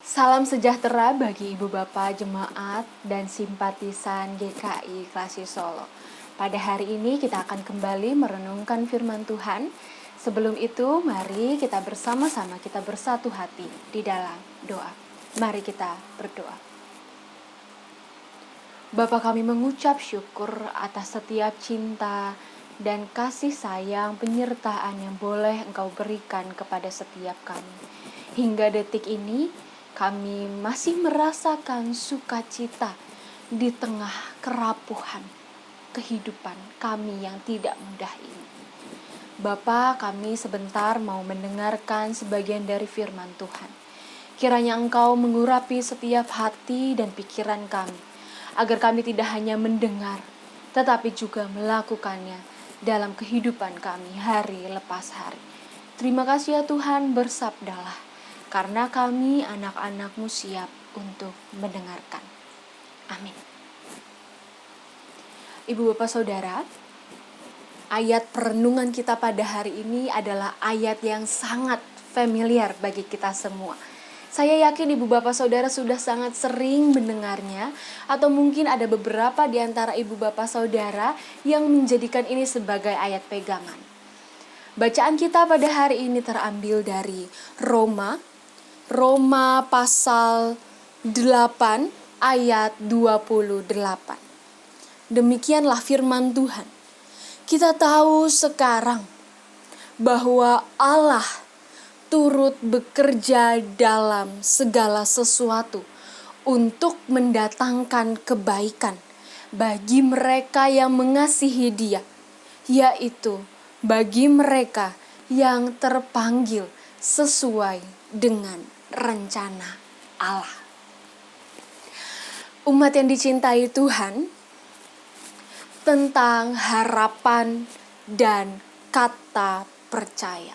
Salam sejahtera bagi Ibu Bapak Jemaat dan simpatisan GKI Klasi Solo. Pada hari ini kita akan kembali merenungkan firman Tuhan. Sebelum itu, mari kita bersama-sama kita bersatu hati di dalam doa. Mari kita berdoa. Bapa, kami mengucap syukur atas setiap cinta dan kasih sayang penyertaan yang boleh Engkau berikan kepada setiap kami. Hingga detik ini, kami masih merasakan sukacita di tengah kerapuhan kehidupan kami yang tidak mudah ini. Bapa, kami sebentar mau mendengarkan sebagian dari firman Tuhan. Kiranya Engkau mengurapi setiap hati dan pikiran kami, agar kami tidak hanya mendengar, tetapi juga melakukannya dalam kehidupan kami hari lepas hari. Terima kasih ya Tuhan, bersabdalah, karena kami anak-anak-Mu siap untuk mendengarkan. Amin. Ibu bapak saudara, ayat perenungan kita pada hari ini adalah ayat yang sangat familiar bagi kita semua. Saya yakin ibu bapak saudara sudah sangat sering mendengarnya, atau mungkin ada beberapa di antara ibu bapak saudara yang menjadikan ini sebagai ayat pegangan. Bacaan kita pada hari ini terambil dari Roma pasal 8 ayat 28. Demikianlah firman Tuhan. Kita tahu sekarang bahwa Allah turut bekerja dalam segala sesuatu untuk mendatangkan kebaikan bagi mereka yang mengasihi Dia, yaitu bagi mereka yang terpanggil sesuai dengan rencana Allah. Umat yang dicintai Tuhan, tentang harapan dan kata percaya.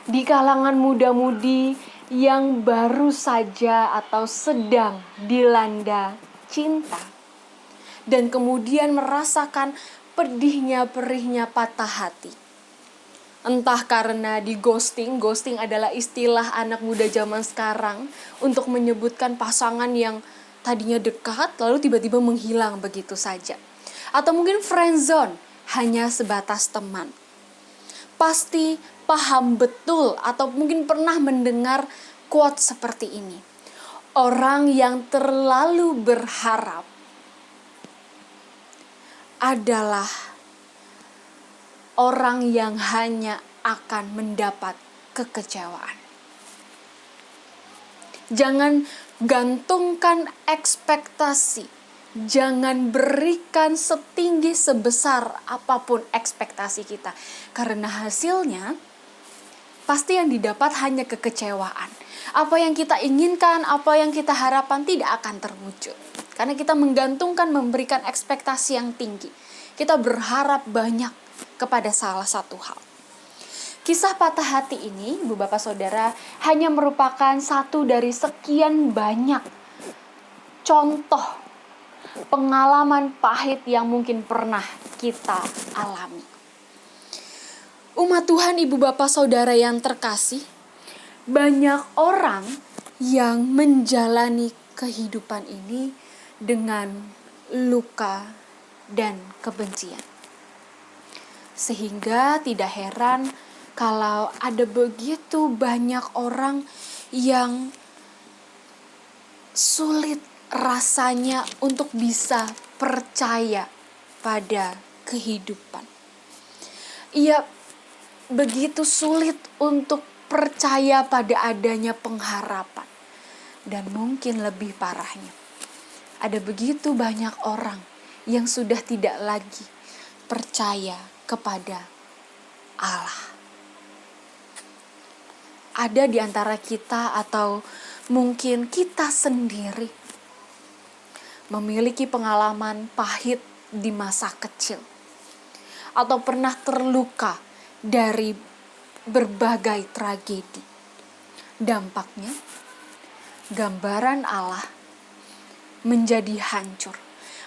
Di kalangan muda-mudi yang baru saja atau sedang dilanda cinta, dan kemudian merasakan pedihnya perihnya patah hati. Entah karena di ghosting adalah istilah anak muda zaman sekarang untuk menyebutkan pasangan yang tadinya dekat lalu tiba-tiba menghilang begitu saja. Atau mungkin friendzone, hanya sebatas teman. Pasti paham betul atau mungkin pernah mendengar quote seperti ini. Orang yang terlalu berharap adalah orang yang hanya akan mendapat kekecewaan. Jangan gantungkan ekspektasi. Jangan berikan setinggi sebesar apapun ekspektasi kita. Karena hasilnya pasti yang didapat hanya kekecewaan. Apa yang kita inginkan, apa yang kita harapkan tidak akan terwujud. Karena kita menggantungkan, memberikan ekspektasi yang tinggi. Kita berharap banyak kepada salah satu hal. Kisah patah hati ini, Ibu Bapak Saudara, hanya merupakan satu dari sekian banyak contoh pengalaman pahit yang mungkin pernah kita alami. Umat Tuhan, Ibu Bapak Saudara yang terkasih, banyak orang yang menjalani kehidupan ini dengan luka dan kebencian. Sehingga tidak heran kalau ada begitu banyak orang yang sulit rasanya untuk bisa percaya pada kehidupan. Ia begitu sulit untuk percaya pada adanya pengharapan. Dan mungkin lebih parahnya, ada begitu banyak orang yang sudah tidak lagi percaya kepada Allah. Ada di antara kita atau mungkin kita sendiri memiliki pengalaman pahit di masa kecil, atau pernah terluka dari berbagai tragedi. Dampaknya, gambaran Allah menjadi hancur.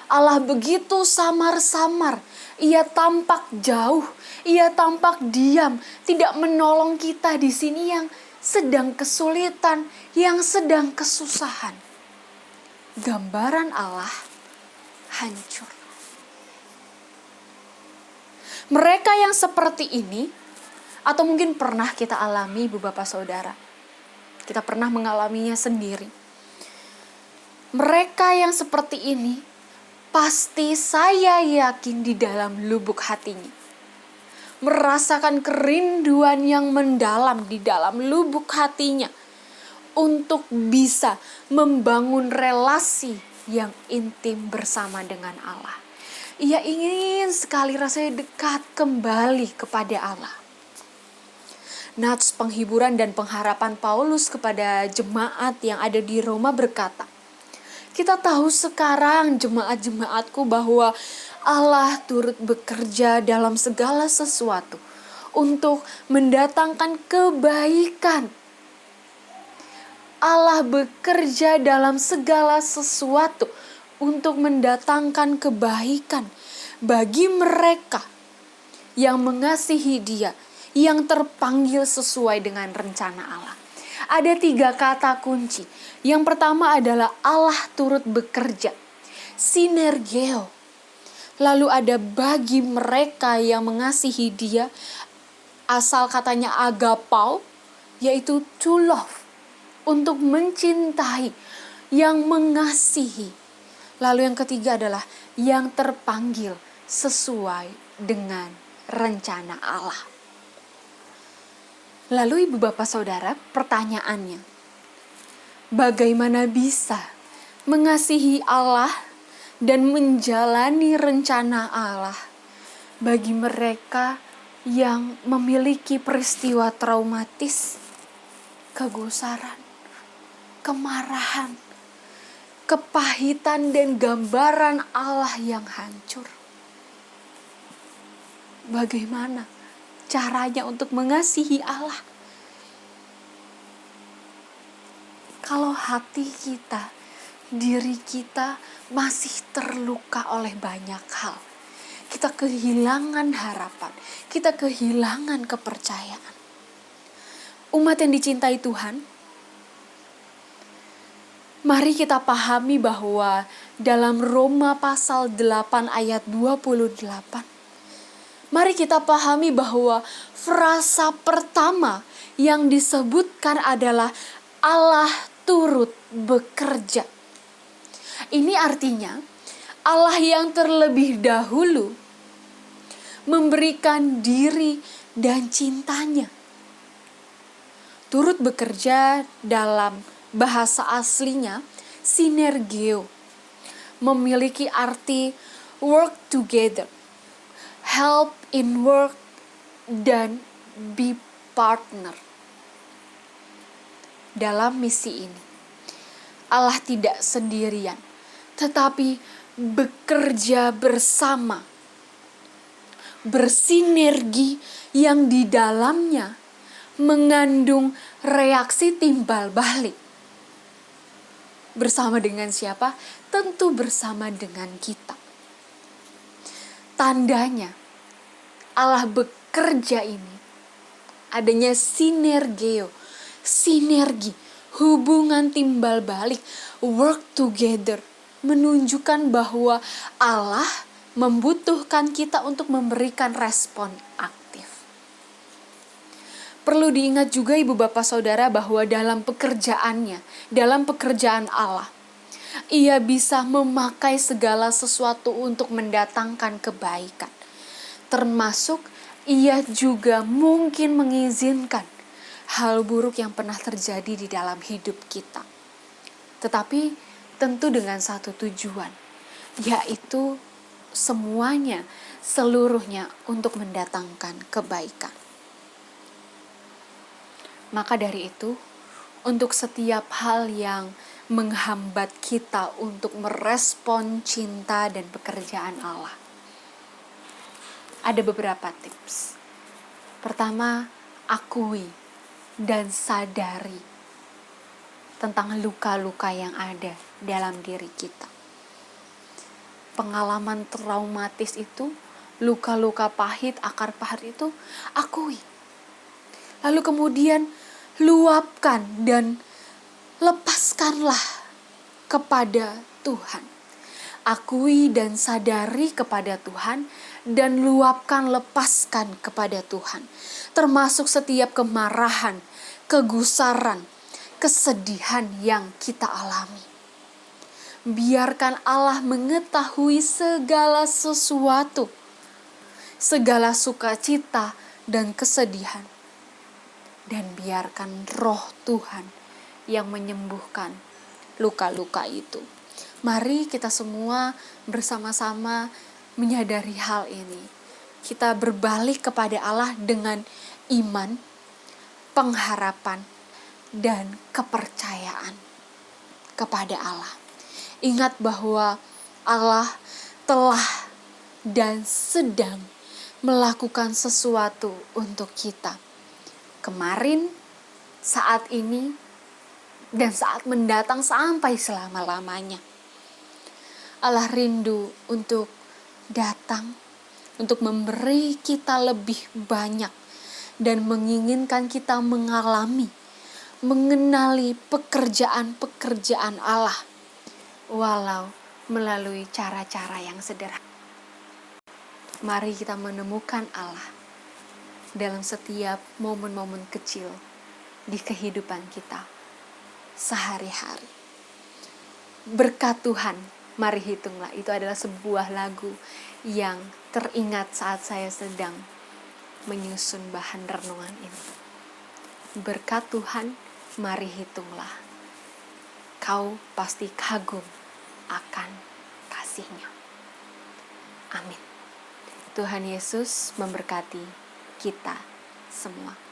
Allah begitu samar-samar, Ia tampak jauh, Ia tampak diam, tidak menolong kita di sini yang sedang kesulitan, yang sedang kesusahan, gambaran Allah hancur. Mereka yang seperti ini, atau mungkin pernah kita alami Ibu Bapak Saudara, kita pernah mengalaminya sendiri. Mereka yang seperti ini, pasti saya yakin di dalam lubuk hatinya merasakan kerinduan yang mendalam di dalam lubuk hatinya untuk bisa membangun relasi yang intim bersama dengan Allah. Ia ingin sekali rasanya dekat kembali kepada Allah. Nats penghiburan dan pengharapan Paulus kepada jemaat yang ada di Roma berkata, kita tahu sekarang jemaat-jemaatku bahwa Allah turut bekerja dalam segala sesuatu untuk mendatangkan kebaikan. Allah bekerja dalam segala sesuatu untuk mendatangkan kebaikan bagi mereka yang mengasihi Dia, yang terpanggil sesuai dengan rencana Allah. Ada 3 kata kunci. Yang pertama adalah Allah turut bekerja, sinergeo. Lalu ada bagi mereka yang mengasihi Dia, asal katanya agapau, yaitu to love, untuk mencintai, yang mengasihi. Lalu yang ketiga adalah yang terpanggil sesuai dengan rencana Allah. Lalu Ibu Bapak Saudara, pertanyaannya, bagaimana bisa mengasihi Allah dan menjalani rencana Allah bagi mereka yang memiliki peristiwa traumatis, kegusaran, kemarahan, kepahitan dan gambaran Allah yang hancur? Bagaimana caranya untuk mengasihi Allah? Kalau hati kita, diri kita masih terluka oleh banyak hal, kita kehilangan harapan, kita kehilangan kepercayaan. Umat yang dicintai Tuhan, mari kita pahami bahwa dalam Roma pasal 8 ayat 28, mari kita pahami bahwa frasa pertama yang disebutkan adalah Allah turut bekerja. Ini artinya Allah yang terlebih dahulu memberikan diri dan cintanya. Turut bekerja dalam bahasa aslinya sinergeo, memiliki arti work together, help in work, dan be partner. Dalam misi ini, Allah tidak sendirian, tetapi bekerja bersama, bersinergi yang di dalamnya mengandung reaksi timbal balik. Bersama dengan siapa? Tentu bersama dengan kita. Tandanya Allah bekerja ini adanya sinergeo, sinergi, hubungan timbal balik, work together, menunjukkan bahwa Allah membutuhkan kita untuk memberikan respon aktif. Perlu diingat juga Ibu Bapak Saudara bahwa dalam pekerjaannya, dalam pekerjaan Allah, Ia bisa memakai segala sesuatu untuk mendatangkan kebaikan. Termasuk Ia juga mungkin mengizinkan hal buruk yang pernah terjadi di dalam hidup kita. Tetapi tentu dengan satu tujuan, yaitu semuanya, seluruhnya untuk mendatangkan kebaikan. Maka dari itu, untuk setiap hal yang menghambat kita untuk merespon cinta dan pekerjaan Allah, ada beberapa tips. Pertama, akui dan sadari tentang luka-luka yang ada dalam diri kita. Pengalaman traumatis itu, luka-luka pahit, akar pahit itu, akui. Lalu kemudian luapkan dan lepaskanlah kepada Tuhan. Akui dan sadari kepada Tuhan dan luapkan, lepaskan kepada Tuhan. Termasuk setiap kemarahan, kegusaran, kesedihan yang kita alami. Biarkan Allah mengetahui segala sesuatu, segala sukacita dan kesedihan. Dan biarkan roh Tuhan yang menyembuhkan luka-luka itu. Mari kita semua bersama-sama menyadari hal ini. Kita berbalik kepada Allah dengan iman, pengharapan, dan kepercayaan kepada Allah. Ingat bahwa Allah telah dan sedang melakukan sesuatu untuk kita. Kemarin, saat ini, dan saat mendatang sampai selama-lamanya. Allah rindu untuk datang, untuk memberi kita lebih banyak, dan menginginkan kita mengalami, mengenali pekerjaan-pekerjaan Allah, walau melalui cara-cara yang sederhana. Mari kita menemukan Allah dalam setiap momen-momen kecil di kehidupan kita sehari-hari. Berkat Tuhan, mari hitunglah. Itu adalah sebuah lagu yang teringat saat saya sedang menyusun bahan renungan ini. Berkat Tuhan, mari hitunglah. Kau pasti kagum akan kasih-Nya. Amin. Tuhan Yesus memberkati kita semua.